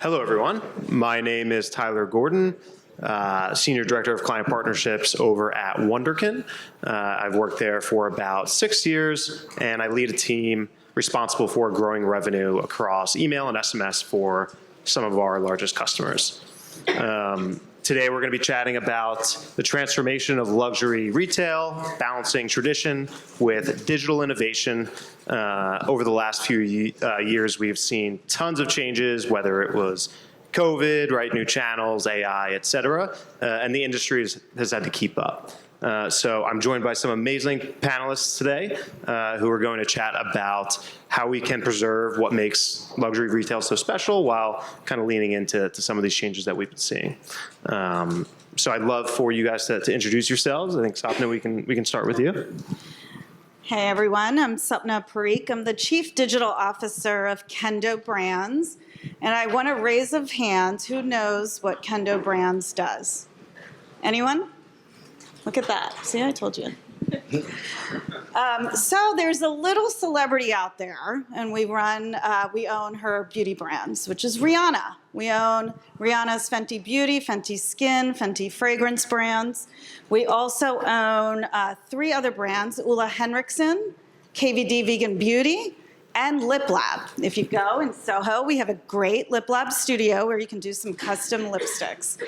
Hello, everyone. My name is Tyler Gordon, Senior Director of Client Partnerships over at Wunderkind. I've worked there for about 6 years, and I lead a team responsible for growing revenue across email and SMS for some of our largest customers. Today, we're going to be chatting about the transformation of luxury retail, balancing tradition with digital innovation. Over the last few years, we've seen tons of changes, whether it was COVID, right, new channels, AI, et cetera, and the industry has had to keep up. So I'm joined by some amazing panelists today who are going to chat about how we can preserve what makes luxury retail so special while kind of leaning into some of these changes that we've been seeing. So I'd love for you guys to introduce yourselves. I think, Sapna, we can start with you. Hey everyone, I'm Sapna Parikh. I'm the Chief Digital Officer of Kendo Brands. And I want a raise of hands. Who knows what Kendo Brands does? Anyone? Look at that. See, I told you. So there's a little celebrity out there, and we own her beauty brands, which is Rihanna. We own Rihanna's Fenty Beauty, Fenty Skin, Fenty Fragrance brands. We also own 3 other brands, Ulla Henriksen, KVD Vegan Beauty, and Lip Lab. If you go in Soho, we have a great Lip Lab studio where you can do some custom lipsticks.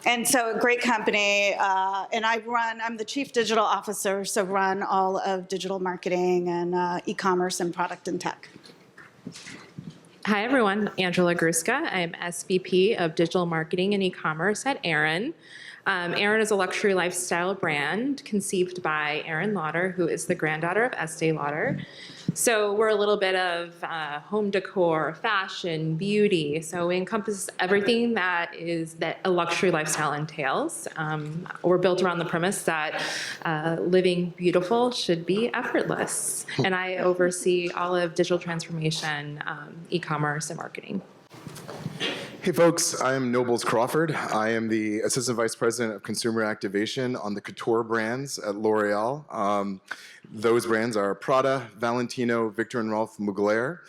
And so a great company, and I'm the Chief Digital Officer, so run all of digital marketing and e-commerce and product and tech. Hi everyone, Angela Gruszka. I'm SVP of Digital Marketing and E-commerce at Aerin. Aerin is a luxury lifestyle brand conceived by Aerin Lauder, who is the granddaughter of Estee Lauder. So we're a little bit of home decor, fashion, beauty. So we encompass everything that a luxury lifestyle entails. We're built around the premise that living beautiful should be effortless. And I oversee all of digital transformation, e-commerce, and marketing. Hey folks, I'm Nobles Crawford. I am the Assistant Vice President of Consumer Activation on the couture brands at L'Oreal. Those brands are Prada, Valentino, Viktor and Rolf Mugler,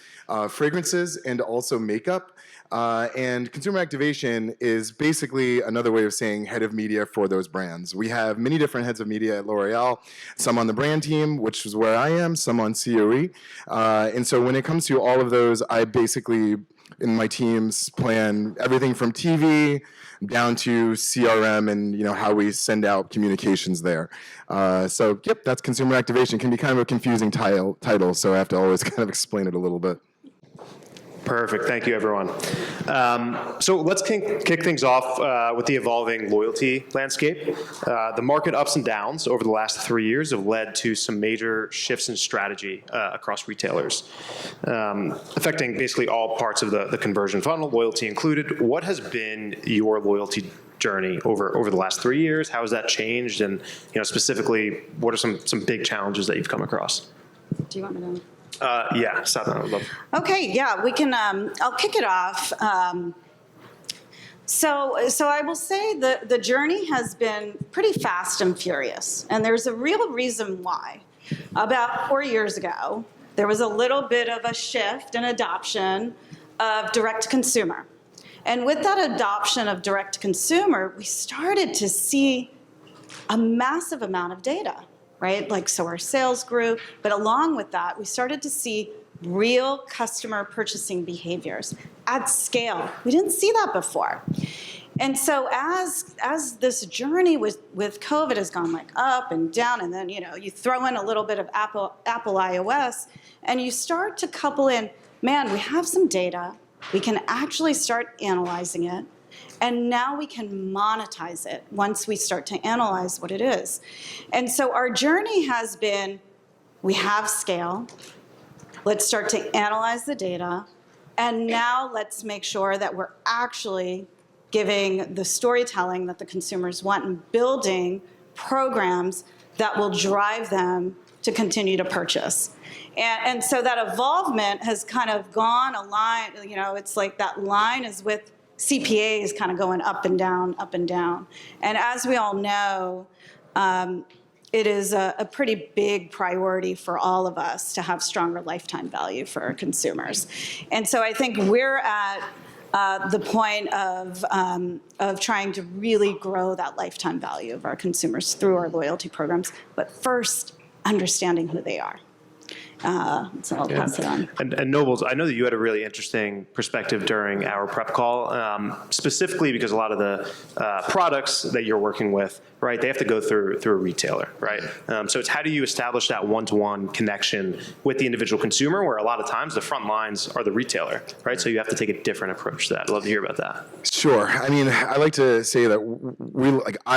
fragrances, and also makeup. And consumer activation is basically another way of saying head of media for those brands. We have many different heads of media at L'Oreal, some on the brand team, which is where I am, some on COE. And so when it comes to all of those, I basically, in my teams, plan everything from TV down to CRM and how we send out communications there. So yep, that's consumer activation. Can be kind of a confusing title, so I have to always kind of explain it a little bit. Perfect. Thank you, everyone. So let's kick things off with the evolving loyalty landscape. The market ups and downs over the last 3 years have led to some major shifts in strategy across retailers, affecting basically all parts of the conversion funnel, loyalty included. What has been your loyalty journey over the last 3 years? How has that changed? And specifically, what are some big challenges that you've come across? Do you want me to? Yeah, Sapna, I would love. Okay, yeah, we can. I'll kick it off. So I will say the journey has been pretty fast and furious, and there's a real reason why. About 4 years ago, there was a little bit of a shift and adoption of direct-to-consumer. And with that adoption of direct-to-consumer, we started to see a massive amount of data. Right? So our sales grew, but along with that, we started to see real customer purchasing behaviors at scale. We didn't see that before. And so as this journey with COVID has gone up and down, and then you throw in a little bit of Apple iOS, and you start to couple in, man, we have some data, we can actually start analyzing it. And now we can monetize it once we start to analyze what it is. And so our journey has been, we have scale, let's start to analyze the data, and now let's make sure that we're actually giving the storytelling that the consumers want and building programs that will drive them to continue to purchase. And so that evolvement has kind of gone a line, it's like that line is with CPAs kind of going up and down, up and down. And as we all know, it is a pretty big priority for all of us to have stronger lifetime value for our consumers. And so I think we're at the point of trying to really grow that lifetime value of our consumers through our loyalty programs, but first understanding who they are. So I'll pass it on. And Nobles, I know that you had a really interesting perspective during our prep call, specifically because a lot of the products that you're working with, right, they have to go through a retailer, right? So it's how do you establish that one-to-one connection with the individual consumer, where a lot of times the front lines are the retailer, right? So you have to take a different approach to that. I'd love to hear about that. Sure. I mean, I like to say that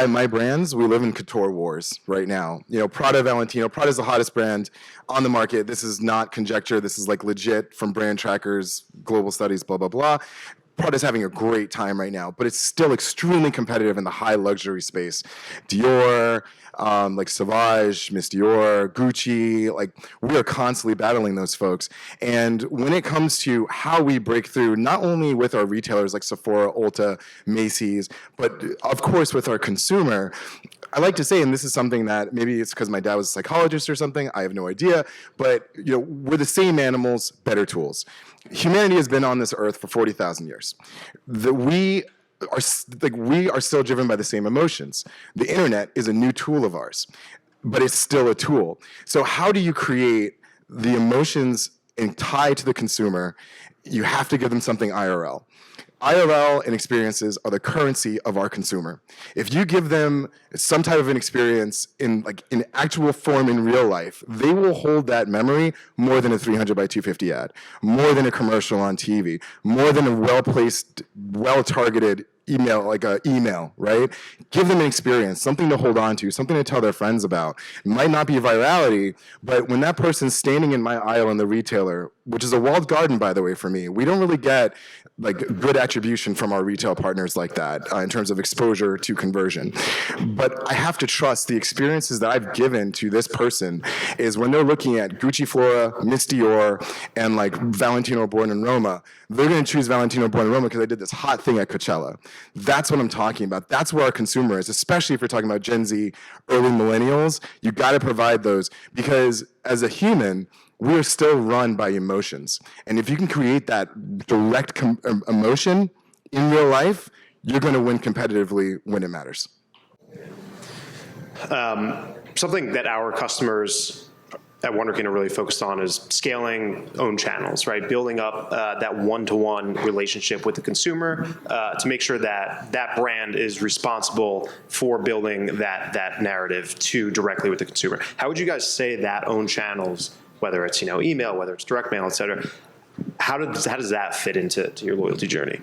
my brands, we live in couture wars right now. You know, Prada, Valentino. Prada is the hottest brand on the market. This is not conjecture. This is like legit from brand trackers, global studies, blah, blah, blah. Prada's having a great time right now, but it's still extremely competitive in the high luxury space. Dior, like Sauvage, Miss Dior, Gucci, like we are constantly battling those folks. And when it comes to how we break through, not only with our retailers like Sephora, Ulta, Macy's, but of course with our consumer, I like to say, and this is something that maybe it's because my dad was a psychologist or something, I have no idea, but you know, we're the same animals, better tools. Humanity has been on this earth for 40,000 years. We are still driven by the same emotions. The internet is a new tool of ours, but it's still a tool. So how do you create the emotions and tie to the consumer? You have to give them something IRL. IRL and experiences are the currency of our consumer. If you give them some type of an experience in actual form in real life, they will hold that memory more than a 300 by 250 ad, more than a commercial on TV, more than a well-placed, well-targeted email, like an email, right? Give them an experience, something to hold on to, something to tell their friends about. It might not be virality, but when that person's standing in my aisle in the retailer, which is a walled garden, by the way, for me, we don't really get like good attribution from our retail partners like that in terms of exposure to conversion. But I have to trust the experiences that I've given to this person is when they're looking at Gucci Flora, Miss Dior, and like Valentino Born in Roma, they're going to choose Valentino Born in Roma because I did this hot thing at Coachella. That's what I'm talking about. That's where our consumer is, especially if you're talking about Gen Z, early millennials. You got to provide those because as a human, we are still run by emotions. And if you can create that direct emotion in real life, you're going to win competitively when it matters. Something that our customers at Wunderkind are really focused on is scaling own channels, right? Building up that one-to-one relationship with the consumer to make sure that that brand is responsible for building that narrative directly with the consumer. How would you guys say that own channels, whether it's email, whether it's direct mail, et cetera, how does that fit into your loyalty journey?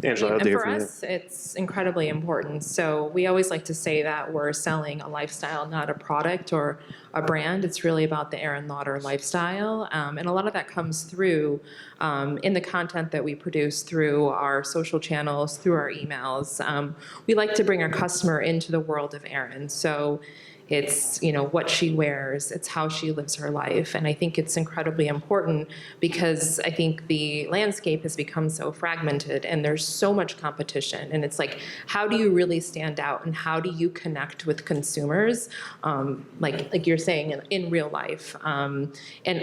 Angela, and for us, it's incredibly important. So we always like to say that we're selling a lifestyle, not a product or a brand. It's really about the Aerin Lauder lifestyle. And a lot of that comes through in the content that we produce through our social channels, through our emails. We like to bring our customer into the world of Aerin. So it's what she wears, it's how she lives her life. And I think it's incredibly important because I think the landscape has become so fragmented and there's so much competition. And it's like, how do you really stand out and how do you connect with consumers, like you're saying in real life? And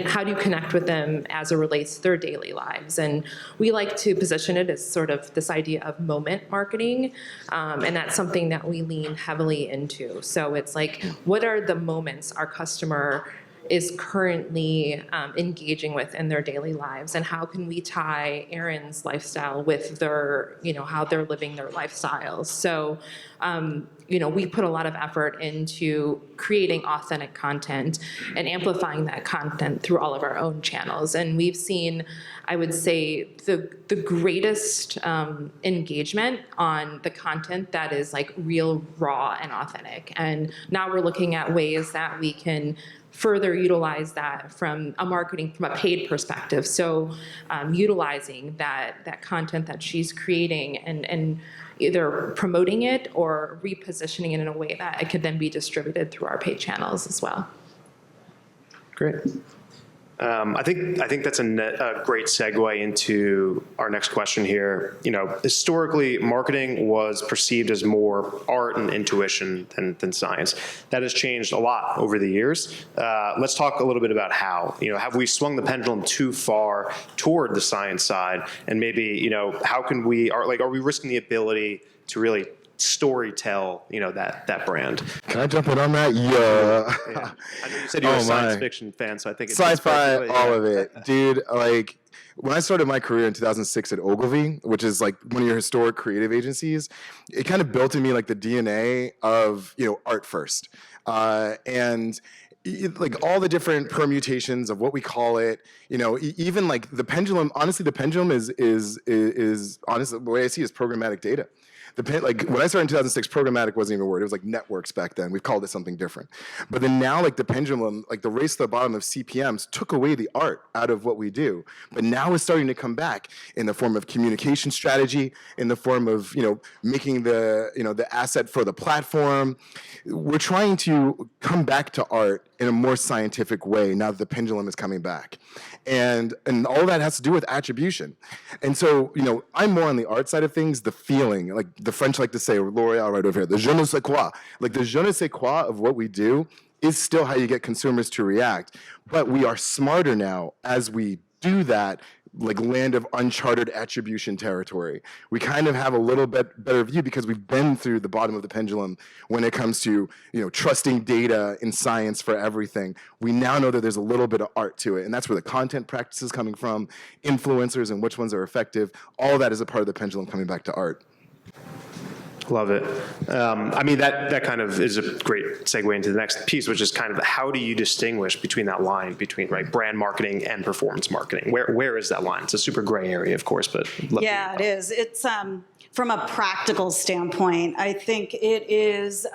how do you connect with them as it relates to their daily lives? And we like to position it as sort of this idea of moment marketing. And that's something that we lean heavily into. So it's like, what are the moments our customer is currently engaging with in their daily lives, and how can we tie Aerin's lifestyle with their, how they're living their lifestyles? So, we put a lot of effort into creating authentic content and amplifying that content through all of our own channels. And we've seen, I would say, the greatest engagement on the content that is like real, raw, and authentic. And now we're looking at ways that we can further utilize that from a paid perspective. So utilizing that content that she's creating and either promoting it or repositioning it in a way that it could then be distributed through our paid channels as well. Great. I think that's a great segue into our next question here. Historically, marketing was perceived as more art and intuition than science. That has changed a lot over the years. Let's talk a little bit about how. Have we swung the pendulum too far toward the science side? And maybe, how can are we risking the ability to really story tell, that brand? Can I jump in on that? Yeah. I know you said you're a science fiction fan, so I think it's sci-fi, all of it, dude. Like when I started my career in 2006 at Ogilvy, which is like one of your historic creative agencies, it kind of built in me like the DNA of art first, and like all the different permutations of what we call it, even like the pendulum. Honestly, the pendulum is honestly the way I see it is programmatic data. Like when I started in 2006, programmatic wasn't even a word. It was like networks back then. We've called it something different. But then now, like the pendulum, like the race to the bottom of CPMs took away the art out of what we do. But now it's starting to come back in the form of communication strategy, in the form of making the asset for the platform. We're trying to come back to art in a more scientific way now that the pendulum is coming back. And all that has to do with attribution. And so, I'm more on the art side of things, the feeling, like the French like to say, L'Oreal right over here, the je ne sais quoi. Like the je ne sais quoi of what we do is still how you get consumers to react. But we are smarter now as we do that, like land of uncharted attribution territory. We kind of have a little bit better view because we've been through the bottom of the pendulum when it comes to trusting data in science for everything. We now know that there's a little bit of art to it, and that's where the content practice is coming from, influencers and which ones are effective. All that is a part of the pendulum coming back to art. Love it. That kind of is a great segue into the next piece, which is kind of how do you distinguish between that line between brand marketing and performance marketing? Where is that line? It's a super gray area, of course, but yeah, it is. It's from a practical standpoint, I think it is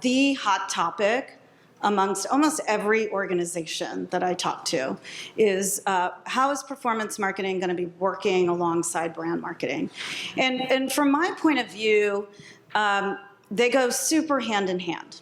the hot topic amongst almost every organization that I talk to is how is performance marketing going to be working alongside brand marketing? And from my point of view, they go super hand in hand.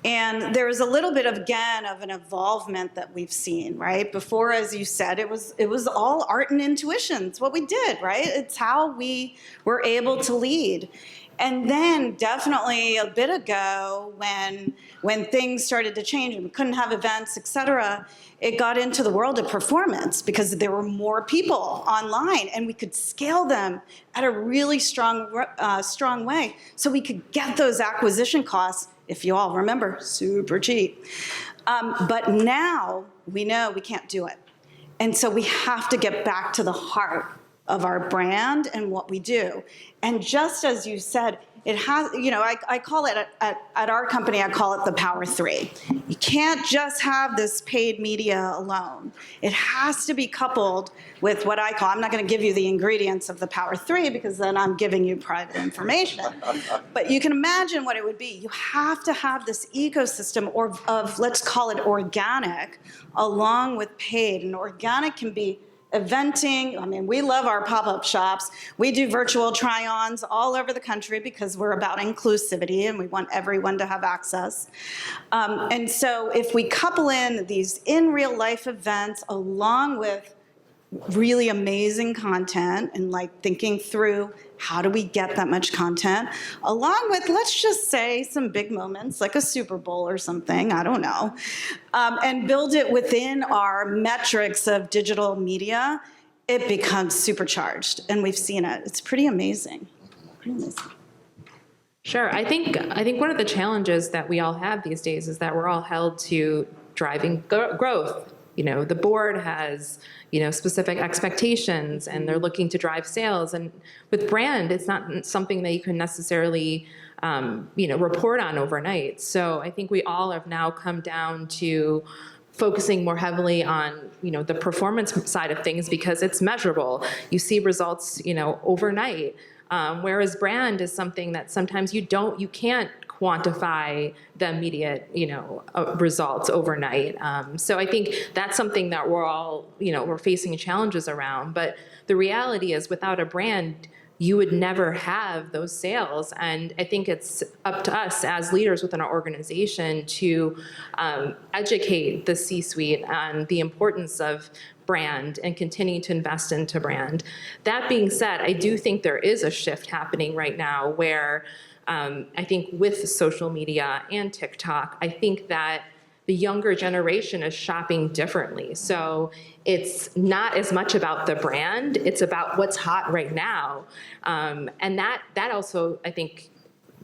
And there is a little bit of, again, of an evolvement that we've seen, right? Before, as you said, it was all art and intuition. It's what we did, right? It's how we were able to lead. And then definitely a bit ago when things started to change and we couldn't have events, et cetera, it got into the world of performance because there were more people online and we could scale them at a really strong way. So we could get those acquisition costs, if you all remember, super cheap. But now we know we can't do it. And so we have to get back to the heart of our brand and what we do. And just as you said, it has, I call it, at our company, I call it the Power Three. You can't just have this paid media alone. It has to be coupled with what I call, I'm not going to give you the ingredients of the Power Three because then I'm giving you private information. But you can imagine what it would be. You have to have this ecosystem of let's call it organic, along with paid. And organic can be eventing. I mean, we love our pop-up shops. We do virtual try-ons all over the country because we're about inclusivity and we want everyone to have access. And so if we couple in these in real life events along with really amazing content and thinking through how do we get that much content, along with, let's just say, some big moments like a Super Bowl or something, I don't know, and build it within our metrics of digital media, it becomes supercharged. And we've seen it. It's pretty amazing. Sure. I think one of the challenges that we all have these days is that we're all held to driving growth. The board has, specific expectations and they're looking to drive sales. And with brand, it's not something that you can necessarily, report on overnight. So I think we all have now come down to focusing more heavily on, the performance side of things because it's measurable. You see results, overnight. Whereas brand is something that sometimes you can't quantify the immediate, results overnight. So I think that's something that we're all, we're facing challenges around. But the reality is without a brand, you would never have those sales. And I think it's up to us as leaders within our organization to educate the C-suite on the importance of brand and continue to invest into brand. That being said, I do think there is a shift happening right now where I think with social media and TikTok, I think that the younger generation is shopping differently. So it's not as much about the brand, it's about what's hot right now. And that also, I think,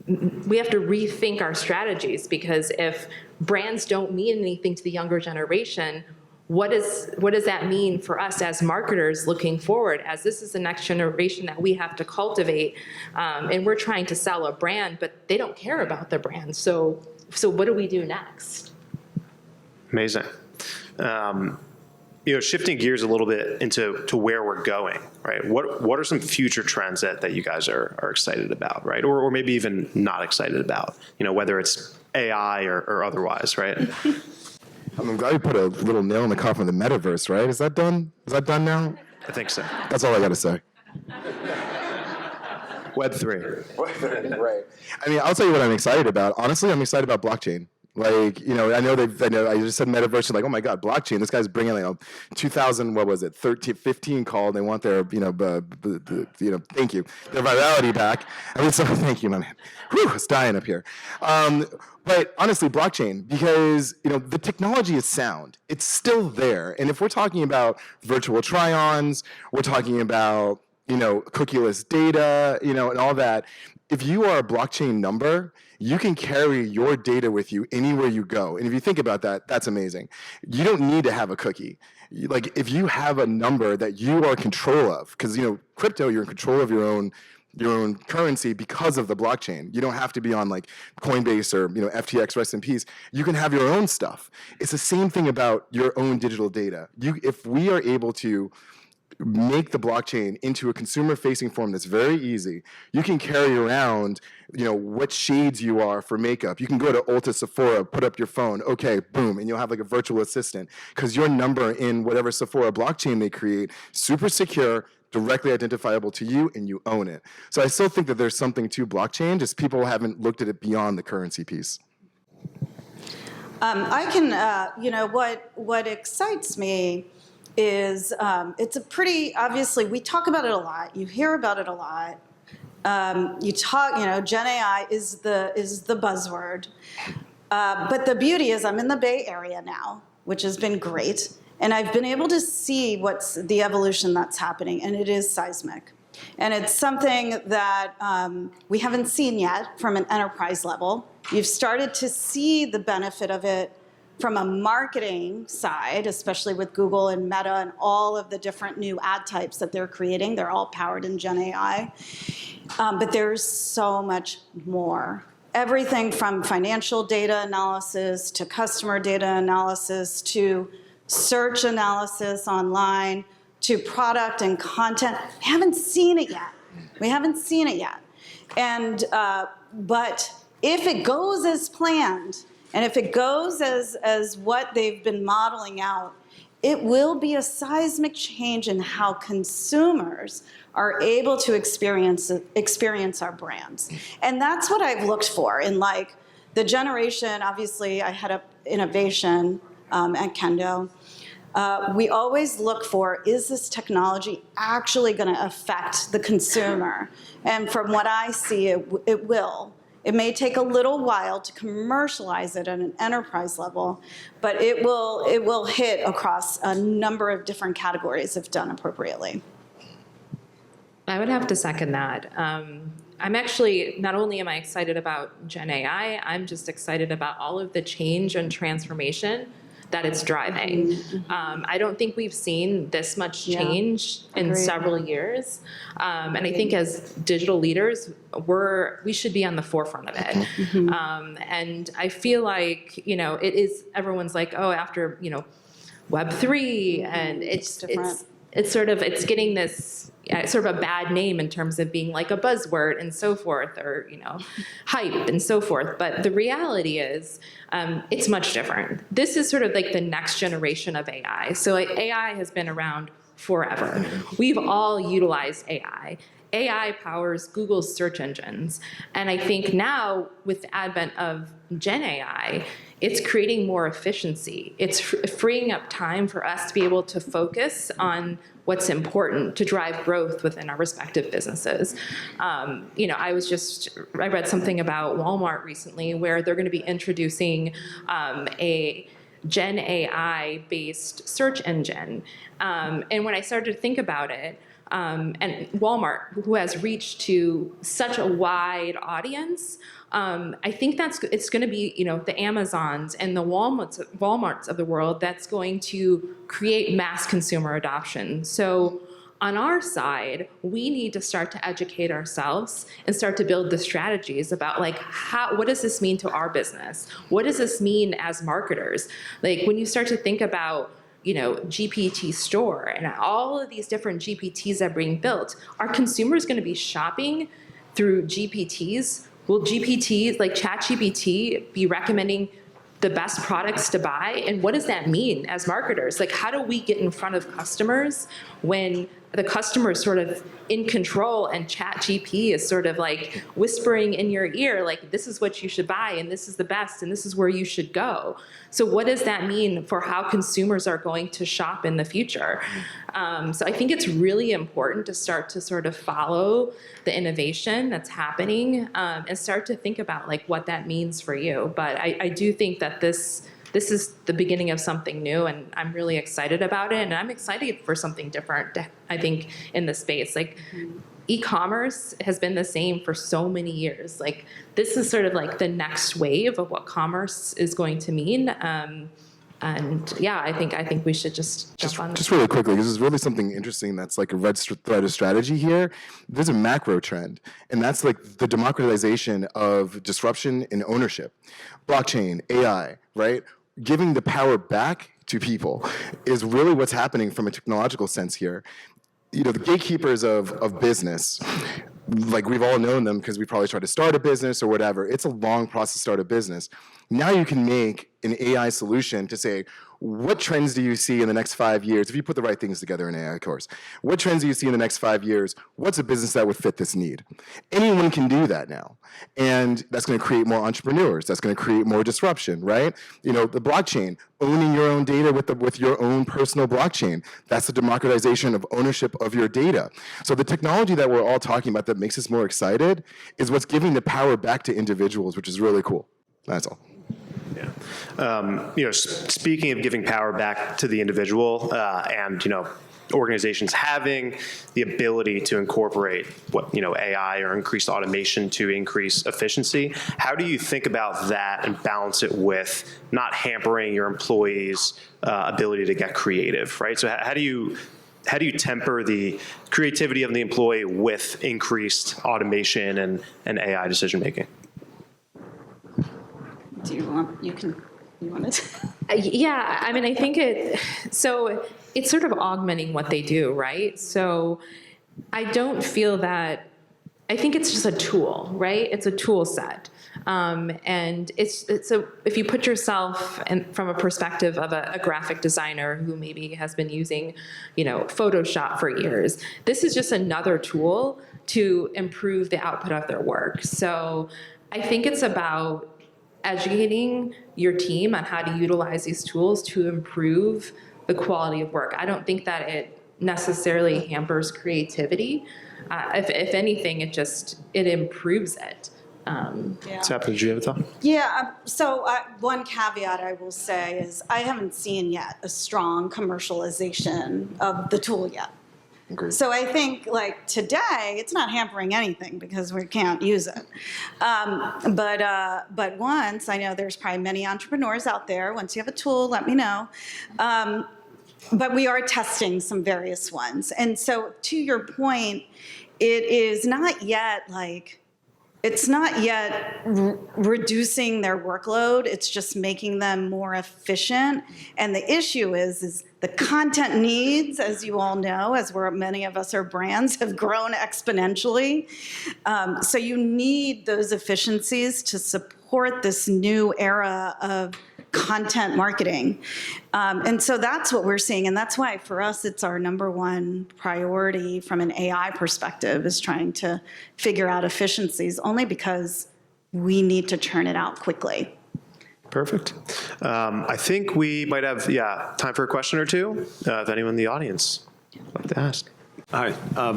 we have to rethink our strategies, because if brands don't mean anything to the younger generation, what does that mean for us as marketers looking forward, as this is the next generation that we have to cultivate, and we're trying to sell a brand, but they don't care about the brand. So what do we do next? Amazing. Shifting gears a little bit into where we're going, right? What are some future trends that you guys are excited about, right? Or maybe even not excited about, whether it's AI or otherwise, right? I'm glad you put a little nail in the coffin of the metaverse, right? Is that done? Is that done now? I think so. That's all I got to say. Web3. Right. I mean, I'll tell you what I'm excited about. Honestly, I'm excited about blockchain. Like, I know I just said metaverse, like, oh my God, blockchain. This guy's bringing, 15 call, and they want their, thank you, their virality back. I mean, so thank you, my man. Whew, it's dying up here. But honestly, blockchain, because, the technology is sound. It's still there. And if we're talking about virtual try-ons, we're talking about, cookieless data, and all that. If you are a blockchain number, you can carry your data with you anywhere you go. And if you think about that, that's amazing. You don't need to have a cookie. Like, if you have a number that you are in control of, because, crypto, you're in control of your own currency because of the blockchain. You don't have to be on like Coinbase or FTX, rest in peace. You can have your own stuff. It's the same thing about your own digital data. If we are able to make the blockchain into a consumer-facing form that's very easy. You can carry around, what shades you are for makeup. You can go to Ulta, Sephora, put up your phone, okay, boom, and you'll have like a virtual assistant, because your number in whatever Sephora blockchain they create, super secure, directly identifiable to you, and you own it. So I still think that there's something to blockchain, just people haven't looked at it beyond the currency piece. I can, what excites me is it's a pretty, obviously, we talk about it a lot. You hear about it a lot. Gen AI is the buzzword. But the beauty is I'm in the Bay Area now, which has been great. And I've been able to see what's the evolution that's happening, and it is seismic. And it's something that we haven't seen yet from an enterprise level. You've started to see the benefit of it from a marketing side, especially with Google and Meta and all of the different new ad types that they're creating. They're all powered in Gen AI. But there's so much more. Everything from financial data analysis to customer data analysis to search analysis online to product and content. We haven't seen it yet. And, but if it goes as planned, and if it goes as what they've been modeling out, it will be a seismic change in how consumers are able to experience our brands. And that's what I've looked for in like the generation. Obviously, I head up innovation at Kendo. We always look for, is this technology actually going to affect the consumer? And from what I see, it will. It may take a little while to commercialize it at an enterprise level, but it will hit across a number of different categories if done appropriately. I would have to second that. I'm actually, not only am I excited about Gen AI, I'm just excited about all of the change and transformation that it's driving. I don't think we've seen this much change in several years. And I think as digital leaders, we should be on the forefront of it. And I feel like, it is, everyone's like, oh, after, Web3, and it's getting this sort of a bad name in terms of being like a buzzword and so forth, or hype and so forth. But the reality is, it's much different. This is sort of like the next generation of AI. So AI has been around forever. We've all utilized AI. AI powers Google's search engines. And I think now, with the advent of Gen AI, it's creating more efficiency. It's freeing up time for us to be able to focus on what's important to drive growth within our respective businesses. I read something about Walmart recently where they're going to be introducing a Gen AI-based search engine. And when I started to think about it, and Walmart, who has reached to such a wide audience, I think it's going to be, the Amazons and the Walmarts of the world that's going to create mass consumer adoption. So on our side, we need to start to educate ourselves and start to build the strategies about what does this mean to our business? What does this mean as marketers? When you start to think about GPT store and all of these different GPTs that are being built, are consumers going to be shopping through GPTs? Will GPTs like ChatGPT be recommending the best products to buy? And what does that mean as marketers? How do we get in front of customers when the customer is sort of in control and ChatGPT is sort of whispering in your ear, this is what you should buy and this is the best and this is where you should go? So what does that mean for how consumers are going to shop in the future? So I think it's really important to start to sort of follow the innovation that's happening and start to think about what that means for you. But I do think that this is the beginning of something new, and I'm really excited about it, and I'm excited for something different, I think, in the space. E-commerce has been the same for so many years. This is sort of the next wave of what commerce is going to mean. And yeah, I think we should just jump on. Just really quickly, this is really something interesting that's a red thread of strategy here. There's a macro trend, and that's the democratization of disruption and ownership. Blockchain, AI, right? Giving the power back to people is really what's happening from a technological sense here. The gatekeepers of business, we've all known them because we probably tried to start a business or whatever. It's a long process to start a business. Now you can make an AI solution to say, what trends do you see in the next 5 years? If you put the right things together in AI, of course. What trends do you see in the next 5 years? What's a business that would fit this need? Anyone can do that now. And that's going to create more entrepreneurs. That's going to create more disruption, right? The blockchain, owning your own data with your own personal blockchain. That's the democratization of ownership of your data. So the technology that we're all talking about that makes us more excited is what's giving the power back to individuals, which is really cool. That's all. Yeah. Speaking of giving power back to the individual, and organizations having the ability to incorporate AI or increased automation to increase efficiency, how do you think about that and balance it with not hampering your employees' ability to get creative, right? So how do you temper the creativity of the employee with increased automation and AI decision making? Do you want, you want it? Yeah, I think it's sort of augmenting what they do, right? So I don't feel that, I think it's just a tool, right? It's a tool set. And if you put yourself from a perspective of a graphic designer who maybe has been using, Photoshop for years, this is just another tool to improve the output of their work. So I think it's about educating your team on how to utilize these tools to improve the quality of work. I don't think that it necessarily hampers creativity. If anything, it improves it. Sapna, did you have a thought? Yeah, so one caveat I will say is I haven't seen yet a strong commercialization of the tool yet. Agreed. So I think today it's not hampering anything because we can't use it. But once, I know there's probably many entrepreneurs out there, once you have a tool, let me know. But we are testing some various ones. And so to your point, it is not yet it's not yet reducing their workload. It's just making them more efficient. And the issue is the content needs, as you all know, as many of us are brands, have grown exponentially. So you need those efficiencies to support this new era of content marketing. And so that's what we're seeing. And that's why for us, it's our number one priority from an AI perspective, is trying to figure out efficiencies, only because we need to churn it out quickly. Perfect. I think we might have, time for a question or two, if anyone in the audience would like to ask. Hi,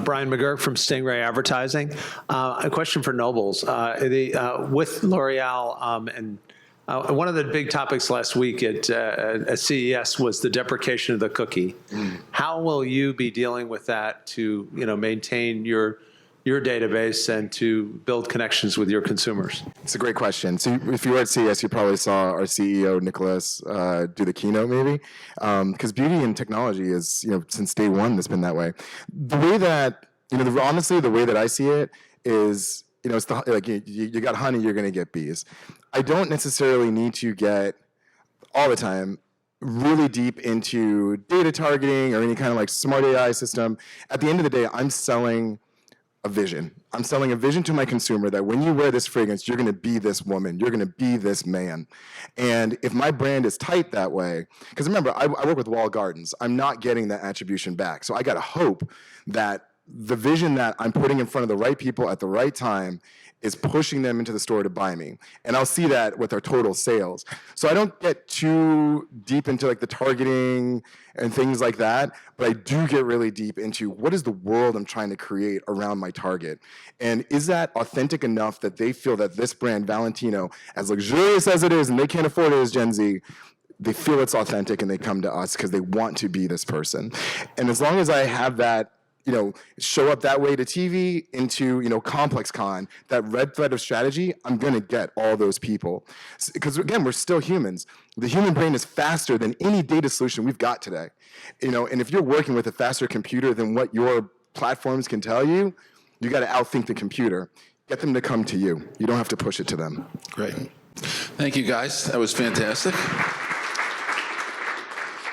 Brian McGurk from Stingray Advertising. A question for Nobles. With L'Oreal, and one of the big topics last week at CES was the deprecation of the cookie. How will you be dealing with that to maintain your database and to build connections with your consumers? It's a great question. So if you were at CES, you probably saw our CEO, Nicholas, do the keynote maybe. Because beauty and technology is, since day one, it's been that way. The way that, honestly, the way that I see it is, it's you got honey, you're going to get bees. I don't necessarily need to get, all the time, really deep into data targeting or any kind of like smart AI system. At the end of the day, I'm selling a vision. I'm selling a vision to my consumer that when you wear this fragrance, you're going to be this woman, you're going to be this man. And if my brand is tight that way, because remember, I work with walled gardens, I'm not getting that attribution back. So I got to hope that the vision that I'm putting in front of the right people at the right time is pushing them into the store to buy me. And I'll see that with our total sales. So I don't get too deep into like the targeting and things like that, but I do get really deep into what is the world I'm trying to create around my target. And is that authentic enough that they feel that this brand, Valentino, as luxurious as it is, and they can't afford it as Gen Z, they feel it's authentic and they come to us because they want to be this person. And as long as I have that, show up that way to TV, into, Complex Con, that red thread of strategy, I'm going to get all those people. Because again, we're still humans. The human brain is faster than any data solution we've got today. And if you're working with a faster computer than what your platforms can tell you, you got to outthink the computer. Get them to come to you. You don't have to push it to them. Great. Thank you, guys. That was fantastic.